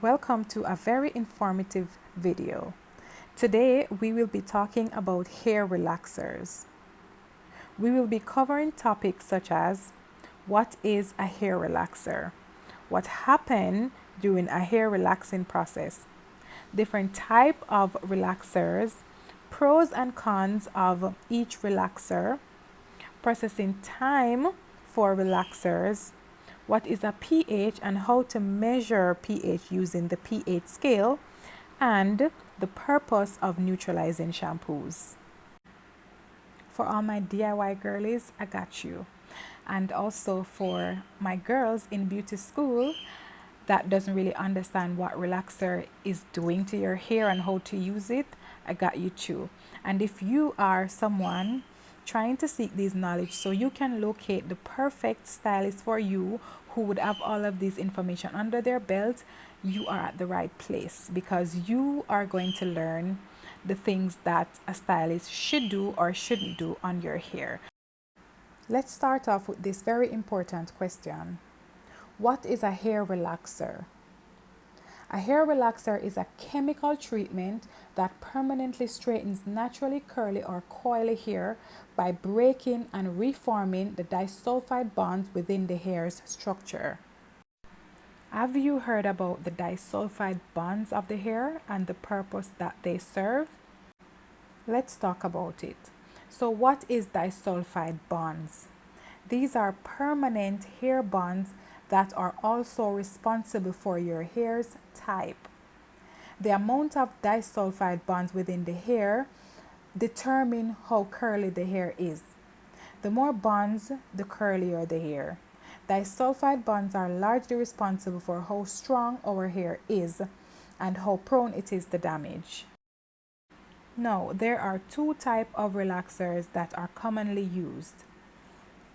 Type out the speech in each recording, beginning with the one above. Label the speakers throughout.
Speaker 1: welcome to a very informative video. Today we will be talking about hair relaxers. We will be covering topics such as what is a hair relaxer, what happens during a hair relaxing process, different type of relaxers, pros and cons of each relaxer, processing time for relaxers, what is a pH and how to measure pH using the pH scale, and the purpose of neutralizing shampoos. For all my DIY girlies, I got you. And also for my girls in beauty school that doesn't really understand what relaxer is doing to your hair and how to use it, I got you too. And if you are someone trying to seek this knowledge so you can locate the perfect stylist for you who would have all of this information under their belt, you are at the right place, because you are going to learn the things that a stylist should do or shouldn't do on your hair. Let's start off with this very important question. What is a hair relaxer? A hair relaxer is a chemical treatment that permanently straightens naturally curly or coily hair by breaking and reforming the disulfide bonds within the hair's structure. Have you heard about the disulfide bonds of the hair and the purpose that they serve? Let's talk about it. So what is disulfide bonds? These are permanent hair bonds that are also responsible for your hair's type. The amount of disulfide bonds within the hair determine how curly the hair is. The more bonds, the curlier the hair. Disulfide bonds are largely responsible for how strong our hair is and how prone it is to damage. Now, there are two types of relaxers that are commonly used: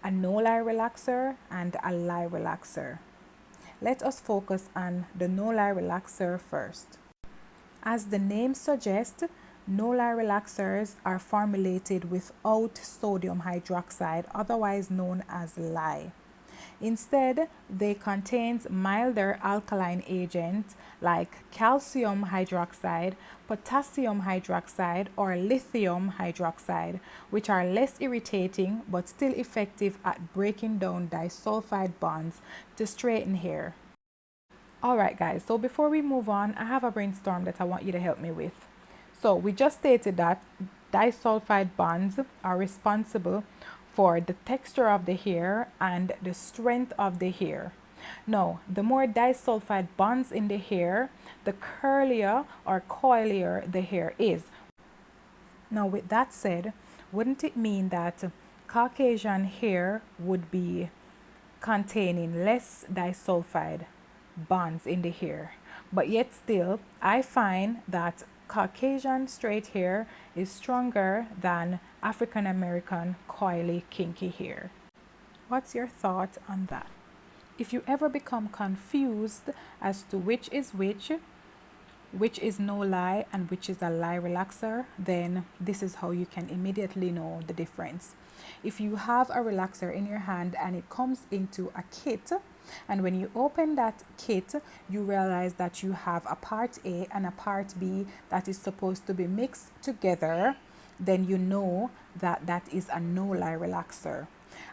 Speaker 1: a no-lie relaxer and a lie relaxer. Let us focus on the no-lie relaxer first. As the name suggests, no-lie relaxers are formulated without sodium hydroxide, otherwise known as lye. Instead, they contain milder alkaline agents like calcium hydroxide, potassium hydroxide, or lithium hydroxide, which are less irritating but still effective at breaking down disulfide bonds to straighten hair. Alright guys, so before we move on, I have a brainstorm that I want you to help me with. So we just stated that disulfide bonds are responsible for the texture of the hair and the strength of the hair. Now, the more disulfide bonds in the hair, the curlier or coilier the hair is. Now, with that said, wouldn't it mean that Caucasian hair would be containing less disulfide bonds in the hair? But yet still, I find that Caucasian straight hair is stronger than African American coily kinky hair. What's your thought on that? If you ever become confused as to which is which is no lie and which is a lie relaxer, then this is how you can immediately know the difference. If you have a relaxer in your hand and it comes into a kit, and when you open that kit, you realize that you have a part A and a part B that is supposed to be mixed together, then you know that that is a no-lie relaxer.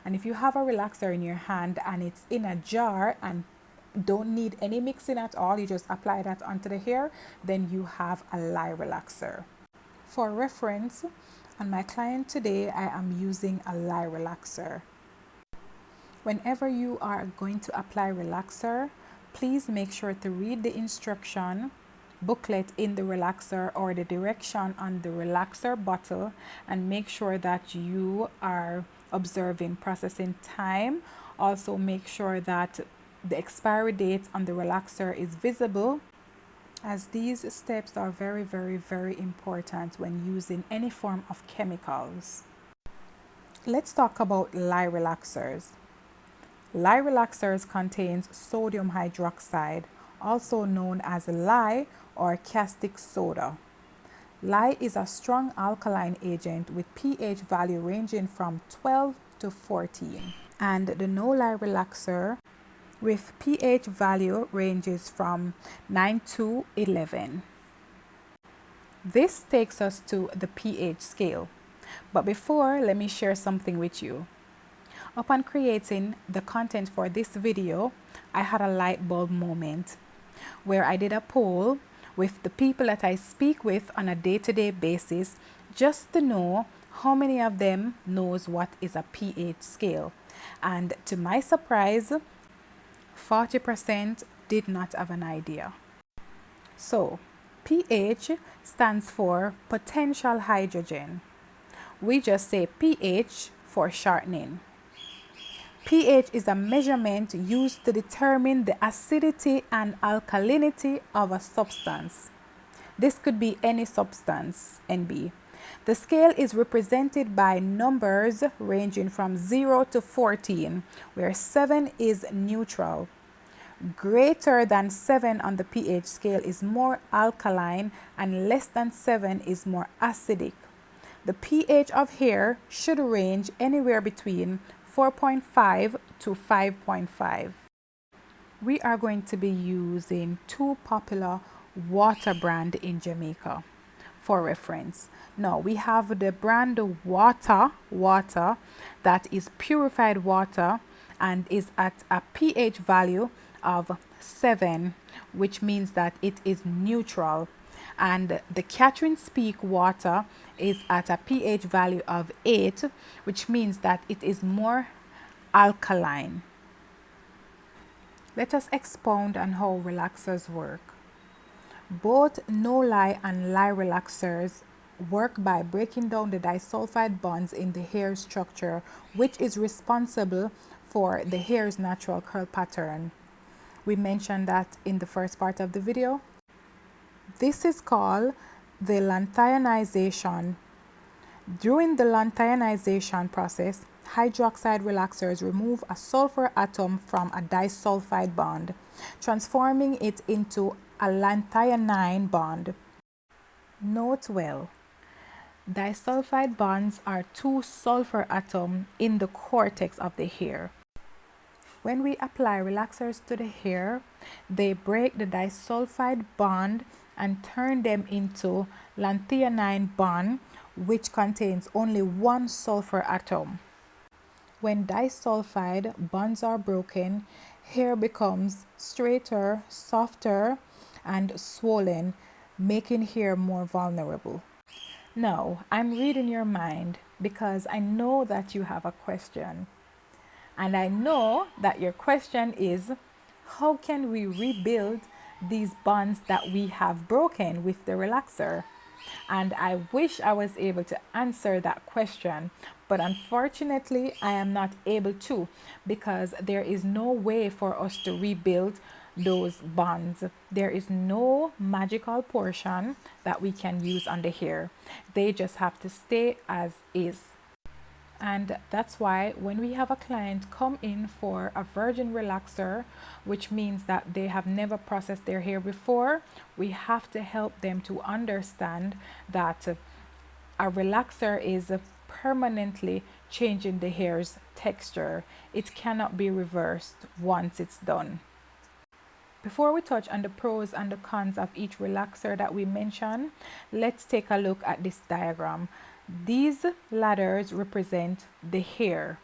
Speaker 1: And if you have a relaxer in your hand and it's in a jar and don't need any mixing at all, you just apply that onto the hair, then you have a lie relaxer. For reference, on my client today, I am using a lie relaxer. Whenever you are going to apply relaxer, please make sure to read the instruction booklet in the relaxer or the direction on the relaxer bottle, and make sure that you are observing processing time. Also make sure that the expiry date on the relaxer is visible, as these steps are very, very, very important when using any form of chemicals. Let's talk about lye relaxers. Lye relaxers contains sodium hydroxide, also known as lye or caustic soda. Lye is a strong alkaline agent with pH value ranging from 12 to 14. And the no-lye relaxer with pH value ranges from 9 to 11. This takes us to the pH scale. But before, let me share something with you. Upon creating the content for this video, I had a light bulb moment where I did a poll with the people that I speak with on a day-to-day basis just to know how many of them knows what is a pH scale. And to my surprise, 40% did not have an idea. So, pH stands for potential hydrogen. We just say pH for shortening. pH is a measurement used to determine the acidity and alkalinity of a substance. This could be any substance, NB. The scale is represented by numbers ranging from 0 to 14, where 7 is neutral. Greater than 7 on the pH scale is more alkaline and less than 7 is more acidic. The pH of hair should range anywhere between 4.5 to 5.5. We are going to be using two popular water brand in Jamaica for reference. Now we have the brand water that is purified water and is at a pH value of 7, which means that it is neutral. And the Catherine Speak water is at a pH value of 8, which means that it is more alkaline. Let us expound on how relaxers work. Both no-lie and lie relaxers work by breaking down the disulfide bonds in the hair structure, which is responsible for the hair's natural curl pattern. We mentioned that in the first part of the video. This is called the lanthionization. During the lanthionization process, hydroxide relaxers remove a sulfur atom from a disulfide bond, transforming it into a lanthionine bond. Note well, disulfide bonds are two sulfur atoms in the cortex of the hair. When we apply relaxers to the hair, they break the disulfide bond and turn them into lanthionine bond, which contains only one sulfur atom. When disulfide bonds are broken, hair becomes straighter, softer, and swollen, making hair more vulnerable. Now, I'm reading your mind because I know that you have a question. And I know that your question is, how can we rebuild these bonds that we have broken with the relaxer? And I wish I was able to answer that question, but unfortunately I am not able to, because there is no way for us to rebuild those bonds. There is no magical portion that we can use on the hair. They just have to stay as is. And that's why when we have a client come in for a virgin relaxer, which means that they have never processed their hair before, we have to help them to understand that a relaxer is permanently changing the hair's texture. It cannot be reversed once it's done. Before we touch on the pros and the cons of each relaxer that we mention, let's take a look at this diagram. These ladders represent the hair.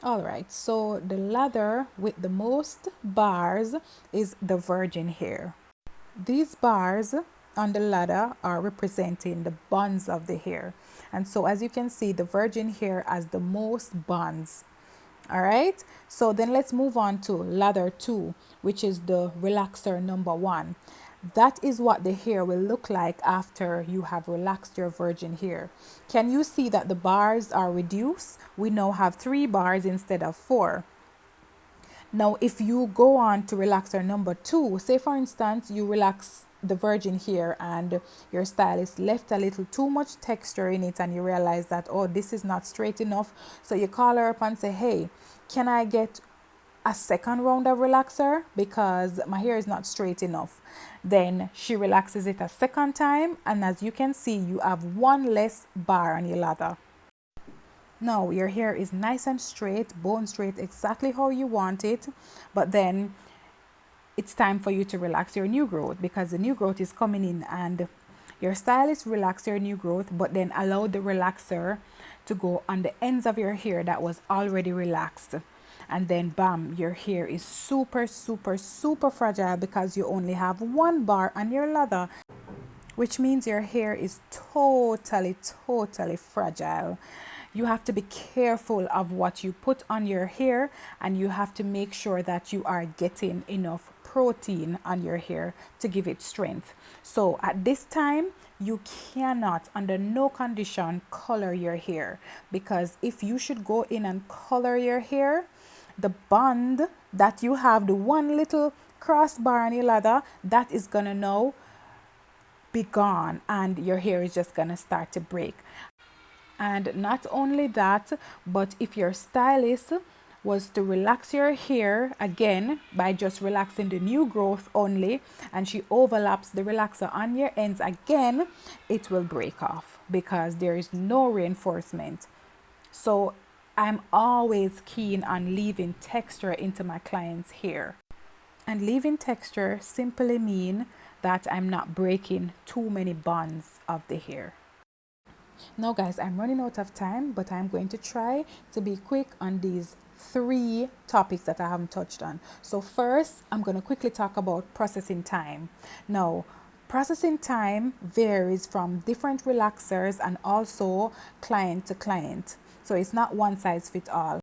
Speaker 1: Alright, so the ladder with the most bars is the virgin hair. These bars on the ladder are representing the bonds of the hair. And so as you can see, the virgin hair has the most bonds. Alright, so then let's move on to ladder 2, which is the relaxer number 1. That is what the hair will look like after you have relaxed your virgin hair. Can you see that the bars are reduced? We now have 3 bars instead of 4. Now, if you go on to relaxer number 2, say for instance, you relax the virgin hair and your stylist left a little too much texture in it and you realize that, oh, this is not straight enough. So you call her up and say, hey, can I get a second round of relaxer because my hair is not straight enough? Then she relaxes it a second time, and as you can see, you have 1 less bar on your ladder. No, your hair is nice and straight, bone straight, exactly how you want it. But then it's time for you to relax your new growth, because the new growth is coming in, and your stylist relax your new growth, but then allow the relaxer to go on the ends of your hair that was already relaxed. And then bam, your hair is super, super, super fragile because you only have one bar on your lather, which means your hair is totally, totally fragile. You have to be careful of what you put on your hair, and you have to make sure that you are getting enough protein on your hair to give it strength. So at this time, you cannot, under no condition, color your hair, because if you should go in and color your hair, the bond that you have, the one little crossbar on your lather, that is gonna now be gone, and your hair is just gonna start to break. And not only that, but if your stylist was to relax your hair again by just relaxing the new growth only, and she overlaps the relaxer on your ends again, it will break off because there is no reinforcement. So I'm always keen on leaving texture into my clients' hair. And leaving texture simply mean that I'm not breaking too many bonds of the hair. Now guys, I'm running out of time, but I'm going to try to be quick on these three topics that I haven't touched on. So first, I'm going to quickly talk about processing time. Now, processing time varies from different relaxers and also client to client. So it's not one size fits all.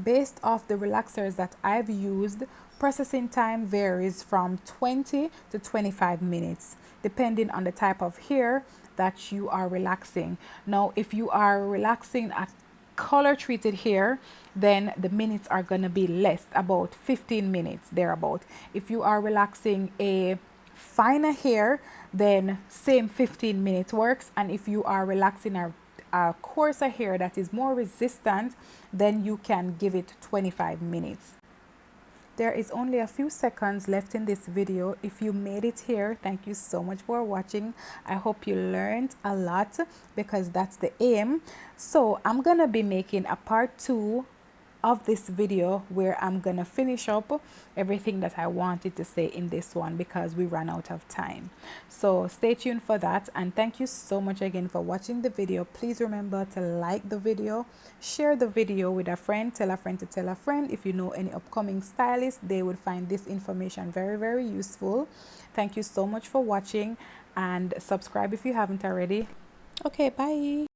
Speaker 1: Based off the relaxers that I've used, processing time varies from 20 to 25 minutes, depending on the type of hair that you are relaxing. Now, if you are relaxing a color treated hair, then the minutes are going to be less, about 15 minutes thereabout. If you are relaxing a finer hair, then same 15 minutes works. And if you are relaxing a coarser hair that is more resistant, then you can give it 25 minutes. There is only a few seconds left in this video. If you made it here, thank you so much for watching. I hope you learned a lot, because that's the aim. So I'm gonna be making a part 2 of this video where I'm gonna finish up everything that I wanted to say in this one, because we ran out of time. So stay tuned for that, and thank you so much again for watching the video. Please remember to like the video, share the video with a friend, tell a friend to tell a friend. If you know any upcoming stylists, they would find this information very, very useful. Thank you so much for watching, and subscribe if you haven't already. Okay, bye.